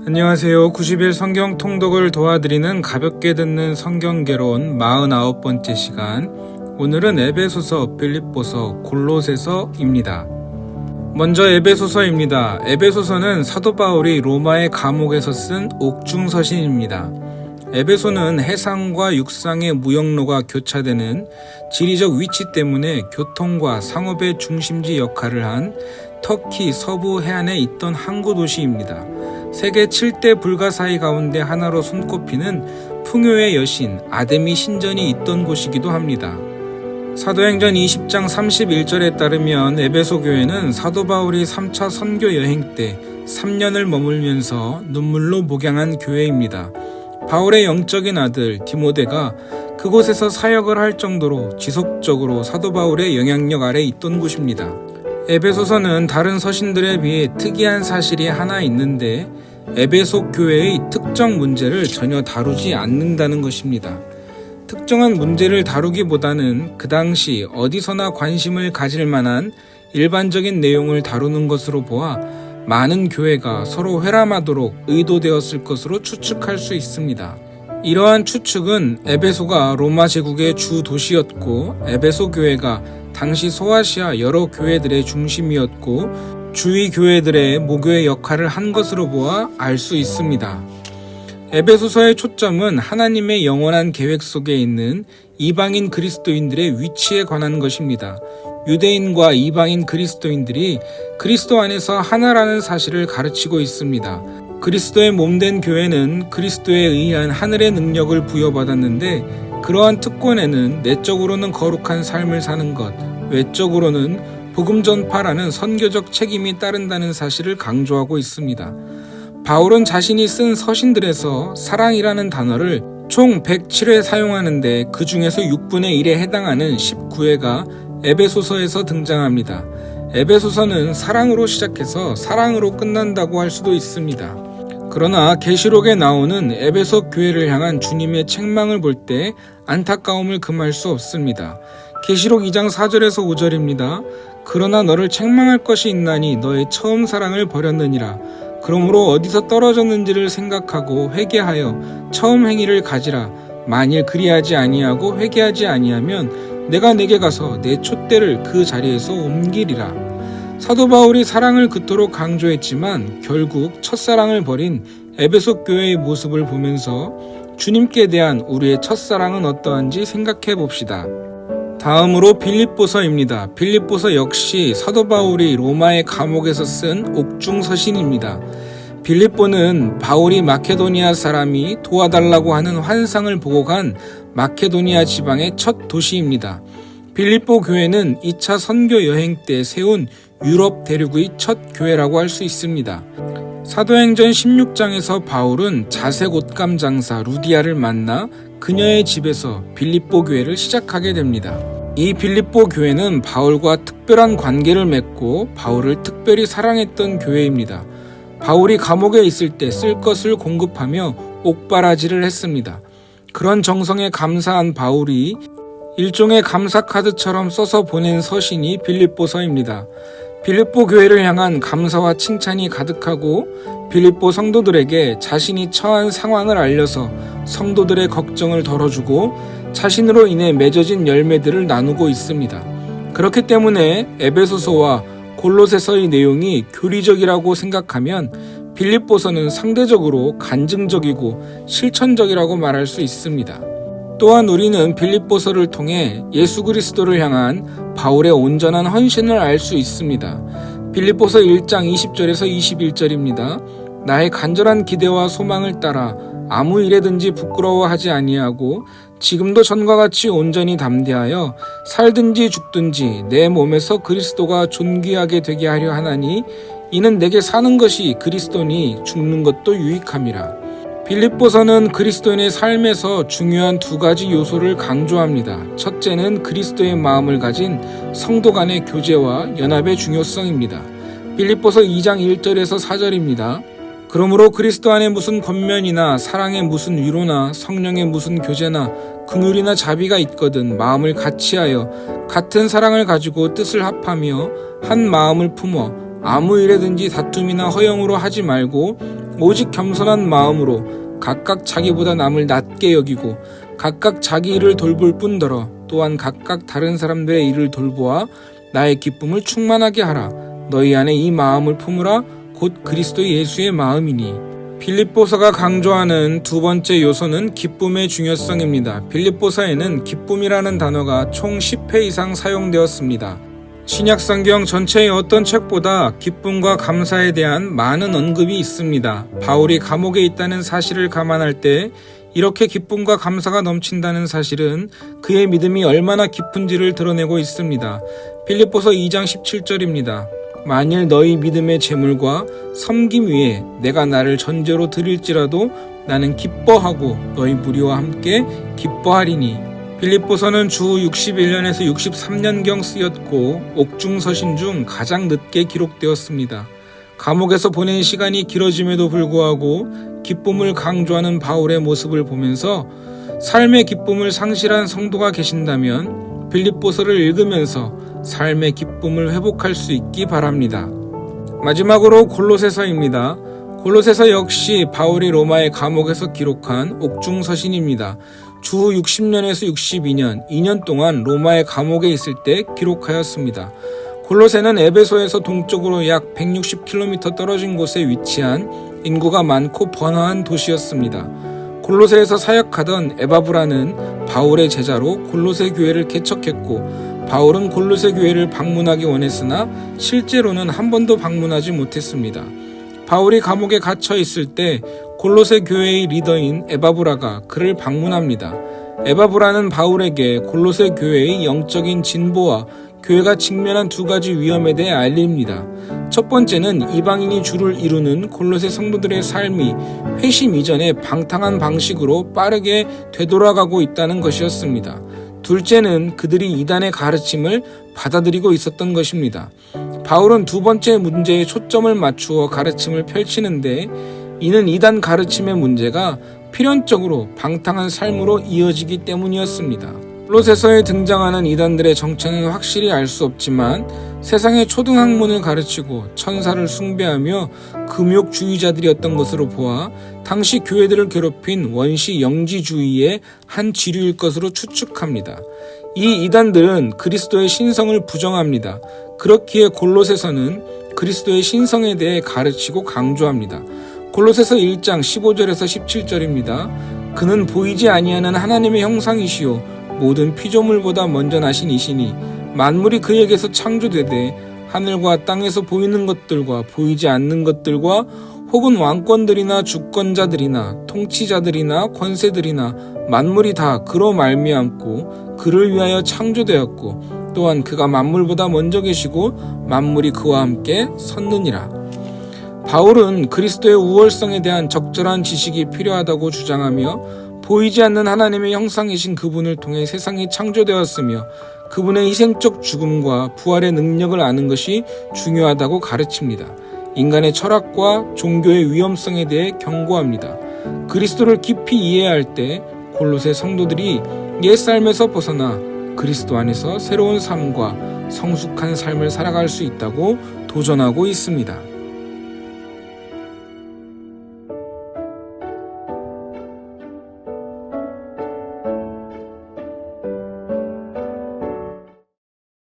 안녕하세요. 90일 성경 통독을 도와드리는 가볍게 듣는 성경개론 49번째 시간. 오늘은 에베소서, 빌립보서, 골로새서입니다. 먼저 에베소서입니다. 에베소서는 사도 바울이 로마의 감옥에서 쓴 옥중서신입니다. 에베소는 해상과 육상의 무역로가 교차되는 지리적 위치 때문에 교통과 상업의 중심지 역할을 한 터키 서부 해안에 있던 항구 도시입니다. 세계 7대 불가사의 가운데 하나로 손꼽히는 풍요의 여신 아데미 신전이 있던 곳이기도 합니다. 사도행전 20장 31절에 따르면 에베소 교회는 사도 바울이 3차 선교 여행 때 3년을 머물면서 눈물로 목양한 교회입니다. 바울의 영적인 아들 디모데가 그곳에서 사역을 할 정도로 지속적으로 사도 바울의 영향력 아래 있던 곳입니다. 에베소서는 다른 서신들에 비해 특이한 사실이 하나 있는데 에베소 교회의 특정 문제를 전혀 다루지 않는다는 것입니다. 특정한 문제를 다루기보다는 그 당시 어디서나 관심을 가질 만한 일반적인 내용을 다루는 것으로 보아 많은 교회가 서로 회람하도록 의도되었을 것으로 추측할 수 있습니다. 이러한 추측은 에베소가 로마 제국의 주 도시였고 에베소 교회가 당시 소아시아 여러 교회들의 중심이었고 주위 교회들의 모교의 역할을 한 것으로 보아 알 수 있습니다. 에베소서의 초점은 하나님의 영원한 계획 속에 있는 이방인 그리스도인들의 위치에 관한 것입니다. 유대인과 이방인 그리스도인들이 그리스도 안에서 하나라는 사실을 가르치고 있습니다. 그리스도의 몸된 교회는 그리스도에 의한 하늘의 능력을 부여받았는데 그러한 특권에는 내적으로는 거룩한 삶을 사는 것, 외적으로는 복음 전파라는 선교적 책임이 따른다는 사실을 강조하고 있습니다. 바울은 자신이 쓴 서신들에서 사랑이라는 단어를 총 107회 사용하는데 그 중에서 6분의 1에 해당하는 19회가 에베소서에서 등장합니다. 에베소서는 사랑으로 시작해서 사랑으로 끝난다고 할 수도 있습니다. 그러나 계시록에 나오는 에베소 교회를 향한 주님의 책망을 볼 때 안타까움을 금할 수 없습니다. 계시록 2장 4절에서 5절입니다. 그러나 너를 책망할 것이 있나니 너의 처음 사랑을 버렸느니라. 그러므로 어디서 떨어졌는지를 생각하고 회개하여 처음 행위를 가지라. 만일 그리하지 아니하고 회개하지 아니하면 내가 내게 가서 내 촛대를 그 자리에서 옮기리라. 사도 바울이 사랑을 그토록 강조했지만 결국 첫사랑을 버린 에베소 교회의 모습을 보면서 주님께 대한 우리의 첫사랑은 어떠한지 생각해 봅시다. 다음으로 빌립보서입니다. 빌립보서 역시 사도 바울이 로마의 감옥에서 쓴 옥중서신입니다. 빌립보는 바울이 마케도니아 사람이 도와달라고 하는 환상을 보고 간 마케도니아 지방의 첫 도시입니다. 빌립보 교회는 2차 선교 여행 때 세운 유럽 대륙의 첫 교회라고 할 수 있습니다. 사도행전 16장에서 바울은 자색 옷감 장사 루디아를 만나 그녀의 집에서 빌립보 교회를 시작하게 됩니다. 이 빌립보 교회는 바울과 특별한 관계를 맺고 바울을 특별히 사랑했던 교회입니다. 바울이 감옥에 있을 때 쓸 것을 공급하며 옥바라지를 했습니다. 그런 정성에 감사한 바울이 일종의 감사카드처럼 써서 보낸 서신이 빌립보서입니다. 빌립보 교회를 향한 감사와 칭찬이 가득하고 빌립보 성도들에게 자신이 처한 상황을 알려서 성도들의 걱정을 덜어주고 자신으로 인해 맺어진 열매들을 나누고 있습니다. 그렇기 때문에 에베소서와 골로새서의 내용이 교리적이라고 생각하면 빌립보서는 상대적으로 간증적이고 실천적이라고 말할 수 있습니다. 또한 우리는 빌립보서를 통해 예수 그리스도를 향한 바울의 온전한 헌신을 알 수 있습니다. 빌립보서 1장 20절에서 21절입니다. 나의 간절한 기대와 소망을 따라 아무 일에든지 부끄러워하지 아니하고 지금도 전과 같이 온전히 담대하여 살든지 죽든지 내 몸에서 그리스도가 존귀하게 되게 하려 하나니 이는 내게 사는 것이 그리스도니 죽는 것도 유익함이라. 빌립보서는 그리스도인의 삶에서 중요한 두 가지 요소를 강조합니다. 첫째는 그리스도의 마음을 가진 성도 간의 교제와 연합의 중요성입니다. 빌립보서 2장 1절에서 4절입니다. 그러므로 그리스도 안에 무슨 권면이나 사랑의 무슨 위로나 성령의 무슨 교제나 긍휼이나 자비가 있거든 마음을 같이하여 같은 사랑을 가지고 뜻을 합하며 한 마음을 품어 아무 일에든지 다툼이나 허영으로 하지 말고 오직 겸손한 마음으로 각각 자기보다 남을 낮게 여기고 각각 자기 일을 돌볼 뿐더러 또한 각각 다른 사람들의 일을 돌보아 나의 기쁨을 충만하게 하라. 너희 안에 이 마음을 품으라. 곧 그리스도 예수의 마음이니. 빌립보서가 강조하는 두 번째 요소는 기쁨의 중요성입니다. 빌립보서에는 기쁨이라는 단어가 총 10회 이상 사용되었습니다. 신약성경 전체의 어떤 책보다 기쁨과 감사에 대한 많은 언급이 있습니다. 바울이 감옥에 있다는 사실을 감안할 때 이렇게 기쁨과 감사가 넘친다는 사실은 그의 믿음이 얼마나 깊은지를 드러내고 있습니다. 빌립보서 2장 17절입니다. 만일 너희 믿음의 제물과 섬김 위에 내가 나를 전제로 드릴지라도 나는 기뻐하고 너희 무리와 함께 기뻐하리니. 빌립보서는 주 61년에서 63년경 쓰였고 옥중서신 중 가장 늦게 기록되었습니다. 감옥에서 보낸 시간이 길어짐에도 불구하고 기쁨을 강조하는 바울의 모습을 보면서 삶의 기쁨을 상실한 성도가 계신다면 빌립보서를 읽으면서 삶의 기쁨을 회복할 수 있기 바랍니다. 마지막으로 골로새서입니다. 골로새서 역시 바울이 로마의 감옥에서 기록한 옥중서신입니다. 주 60년에서 62년, 2년 동안 로마의 감옥에 있을 때 기록하였습니다. 골로새는 에베소에서 동쪽으로 약 160km 떨어진 곳에 위치한 인구가 많고 번화한 도시였습니다. 골로새에서 사역하던 에바브라는 바울의 제자로 골로새 교회를 개척했고 바울은 골로새 교회를 방문하기 원했으나 실제로는 한 번도 방문하지 못했습니다. 바울이 감옥에 갇혀 있을 때 골로새 교회의 리더인 에바브라가 그를 방문합니다. 에바브라는 바울에게 골로새 교회의 영적인 진보와 교회가 직면한 두 가지 위험에 대해 알립니다. 첫 번째는 이방인이 주를 이루는 골로새 성도들의 삶이 회심 이전에 방탕한 방식으로 빠르게 되돌아가고 있다는 것이었습니다. 둘째는 그들이 이단의 가르침을 받아들이고 있었던 것입니다. 바울은 두 번째 문제에 초점을 맞추어 가르침을 펼치는데 이는 이단 가르침의 문제가 필연적으로 방탕한 삶으로 이어지기 때문이었습니다. 골로새서에 등장하는 이단들의 정체는 확실히 알 수 없지만 세상의 초등학문을 가르치고 천사를 숭배하며 금욕주의자들이었던 것으로 보아 당시 교회들을 괴롭힌 원시 영지주의의 한 지류일 것으로 추측합니다. 이 이단들은 그리스도의 신성을 부정합니다. 그렇기에 골로새서는 그리스도의 신성에 대해 가르치고 강조합니다. 골로새서 1장 15절에서 17절입니다. 그는 보이지 아니하는 하나님의 형상이시요 모든 피조물보다 먼저 나신 이시니 만물이 그에게서 창조되되 하늘과 땅에서 보이는 것들과 보이지 않는 것들과 혹은 왕권들이나 주권자들이나 통치자들이나 권세들이나 만물이 다 그로 말미암고 그를 위하여 창조되었고 또한 그가 만물보다 먼저 계시고 만물이 그와 함께 섰느니라. 바울은 그리스도의 우월성에 대한 적절한 지식이 필요하다고 주장하며 보이지 않는 하나님의 형상이신 그분을 통해 세상이 창조되었으며 그분의 희생적 죽음과 부활의 능력을 아는 것이 중요하다고 가르칩니다. 인간의 철학과 종교의 위험성에 대해 경고합니다. 그리스도를 깊이 이해할 때 골로새 성도들이 옛 삶에서 벗어나 그리스도 안에서 새로운 삶과 성숙한 삶을 살아갈 수 있다고 도전하고 있습니다.